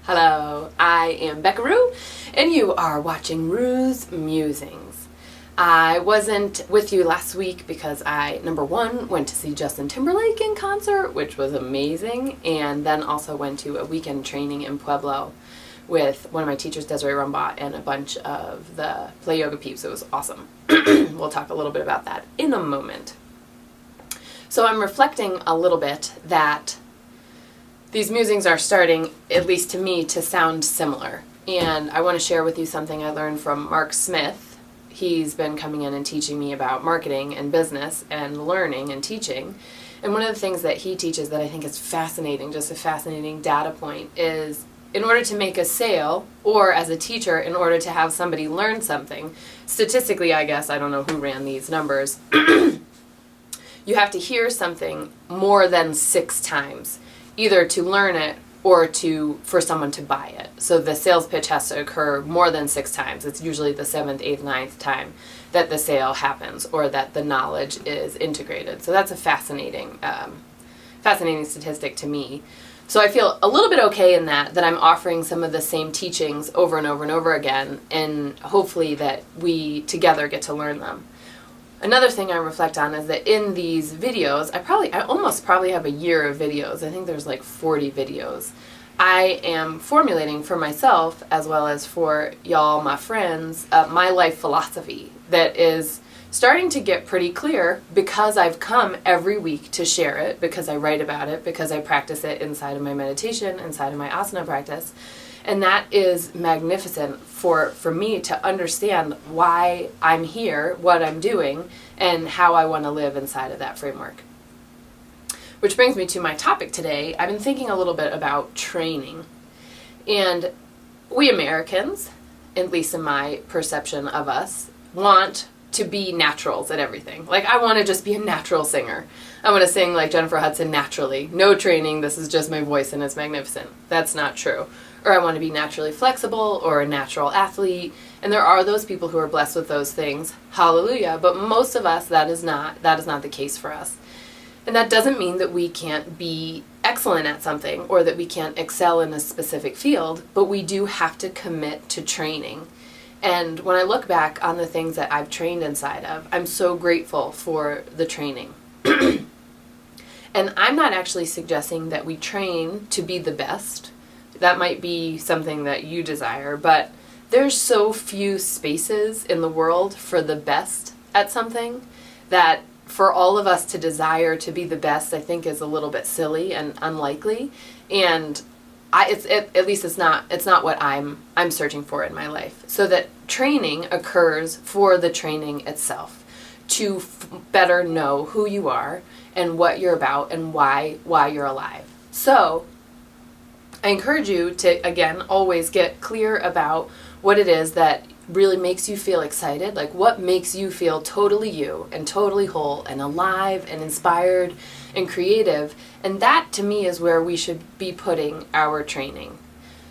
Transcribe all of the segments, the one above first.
Hello, I am Becca Rue, and you are watching Rue's Musings. I wasn't with you last week because I, number one, went to see Justin Timberlake in concert, which was amazing, and then also went to a weekend training in Pueblo with one of my teachers, Desiree Rumbaugh, and a bunch of the Play Yoga peeps. It was awesome. We'll talk a little bit about that in a moment. So I'm reflecting a little bit that these musings are starting, at least to me, to sound similar. And I want to share with you something I learned from Mark Smith. He's been coming in and teaching me about marketing and business and learning and teaching. And one of the things that he teaches that I think is fascinating, just a fascinating data point, is in order to make a sale, or as a teacher, in order to have somebody learn something, statistically, I guess, I don't know who ran these numbers, you have to hear something more than 6 times, either to learn it or for someone to buy it. So the sales pitch has to occur more than 6 times. It's usually the 7th, 8th, 9th time that the sale happens or that the knowledge is integrated. So that's a fascinating statistic to me. So I feel a little bit okay in that I'm offering some of the same teachings over and over and over again, and hopefully that we together get to learn them. Another thing I reflect on is that in these videos, I almost have a year of videos. I think there's like 40 videos. I am formulating for myself, as well as for y'all, my friends, my life philosophy that is starting to get pretty clear because I've come every week to share it, because I write about it, because I practice it inside of my meditation, inside of my asana practice. And that is magnificent for me to understand why I'm here, what I'm doing, and how I want to live inside of that framework. Which brings me to my topic today. I've been thinking a little bit about training. And we Americans, at least in my perception of us, want to be naturals at everything. Like, I want to just be a natural singer. I want to sing like Jennifer Hudson naturally. No training, this is just my voice and it's magnificent. That's not true. Or I want to be naturally flexible or a natural athlete. And there are those people who are blessed with those things. Hallelujah. But most of us, that is not the case for us. And that doesn't mean that we can't be excellent at something or that we can't excel in a specific field, but we do have to commit to training. And when I look back on the things that I've trained inside of, I'm so grateful for the training. And I'm not actually suggesting that we train to be the best. That might be something that you desire, but there's so few spaces in the world for the best at something that for all of us to desire to be the best, I think is a little bit silly and unlikely. And at least it's not what I'm searching for in my life. So that training occurs for the training itself, to better know who you are and what you're about and why you're alive. So I encourage you to, again, always get clear about what it is that really makes you feel excited, like what makes you feel totally you and totally whole and alive and inspired and creative. And that, to me, is where we should be putting our training.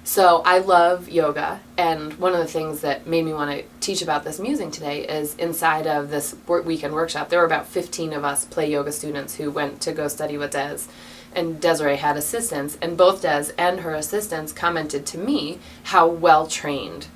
So I love yoga, and one of the things that made me want to teach about this musing today is inside of this weekend workshop, there were about 15 of us Play Yoga students who went to go study with Des. And Desiree had assistants, and both Des and her assistants commented to me how well trained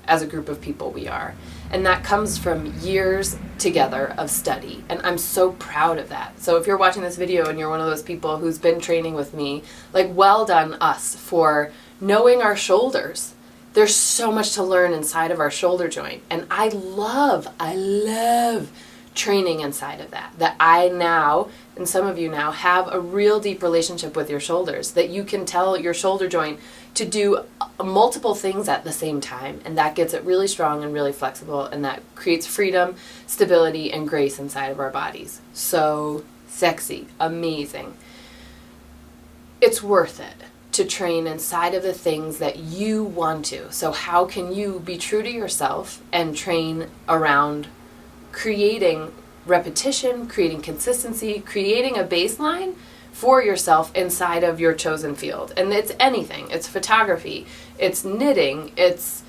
as a group of people we are. And that comes from years together of study, and I'm so proud of that. So if you're watching this video and you're one of those people who's been training with me, like, well done us for knowing our shoulders. There's so much to learn inside of our shoulder joint, and I love training inside of that I now, and some of you now, have a real deep relationship with your shoulders, that you can tell your shoulder joint to do multiple things at the same time, and that gets it really strong and really flexible, and that creates freedom, stability, and grace inside of our bodies. So sexy, amazing. It's worth it to train inside of the things that you want to. So how can you be true to yourself and train around creating repetition, creating consistency, creating a baseline for yourself inside of your chosen field? And it's anything. It's photography, it's knitting, it's,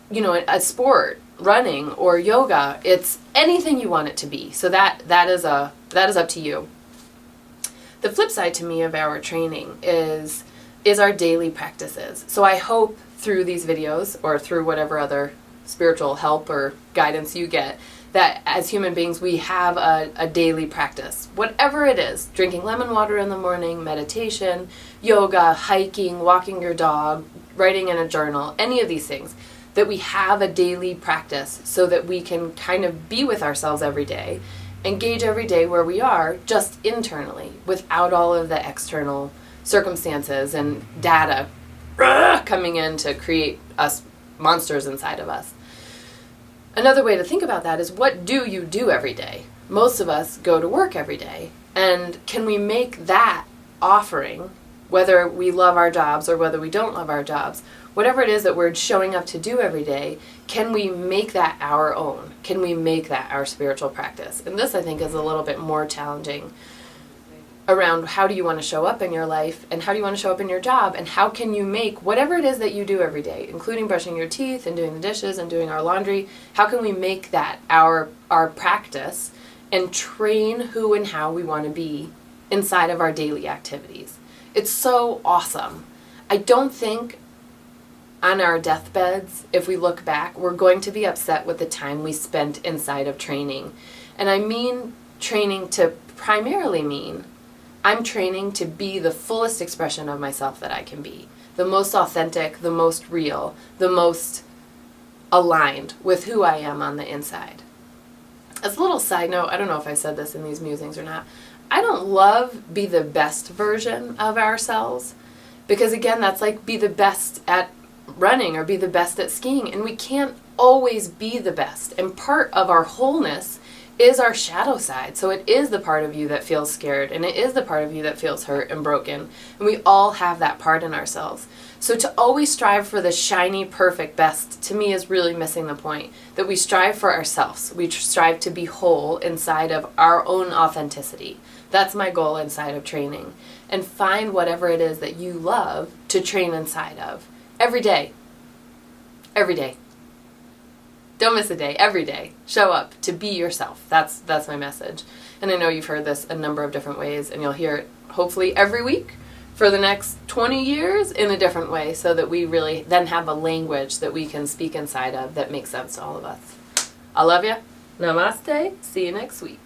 a sport, running, or yoga. It's anything you want it to be. So that is up to you. The flip side to me of our training is is our daily practices. So I hope through these videos or through whatever other spiritual help or guidance you get, that as human beings we have a daily practice. Whatever it is, drinking lemon water in the morning, meditation, yoga, hiking, walking your dog, writing in a journal, any of these things, that we have a daily practice so that we can kind of be with ourselves every day, engage every day where we are just internally without all of the external circumstances and data coming in to create us monsters inside of us. Another way to think about that is, what do you do every day? Most of us go to work every day. And can we make that offering, whether we love our jobs or whether we don't love our jobs, whatever it is that we're showing up to do every day, can we make that our own? Can we make that our spiritual practice? And this, I think, is a little bit more challenging around how do you want to show up in your life and how do you want to show up in your job, and how can you make whatever it is that you do every day, including brushing your teeth and doing the dishes and doing our laundry, how can we make that our practice and train who and how we want to be inside of our daily activities? It's so awesome. I don't think on our deathbeds, if we look back, we're going to be upset with the time we spent inside of training. And I mean training to primarily mean I'm training to be the fullest expression of myself that I can be. The most authentic, the most real, the most aligned with who I am on the inside. As a little side note, I don't know if I said this in these musings or not, I don't love be the best version of ourselves, because again, that's like be the best at running or be the best at skiing, and we can't always be the best. And part of our wholeness is our shadow side. So it is the part of you that feels scared, and it is the part of you that feels hurt and broken. And we all have that part in ourselves. So to always strive for the shiny, perfect best, to me, is really missing the point. That we strive for ourselves. We strive to be whole inside of our own authenticity. That's my goal inside of training. And find whatever it is that you love to train inside of. Every day. Every day. Don't miss a day. Every day. Show up to be yourself. That's my message. And I know you've heard this a number of different ways, and you'll hear it hopefully every week for the next 20 years in a different way, so that we really then have a language that we can speak inside of that makes sense to all of us. I love you. Namaste. See you next week.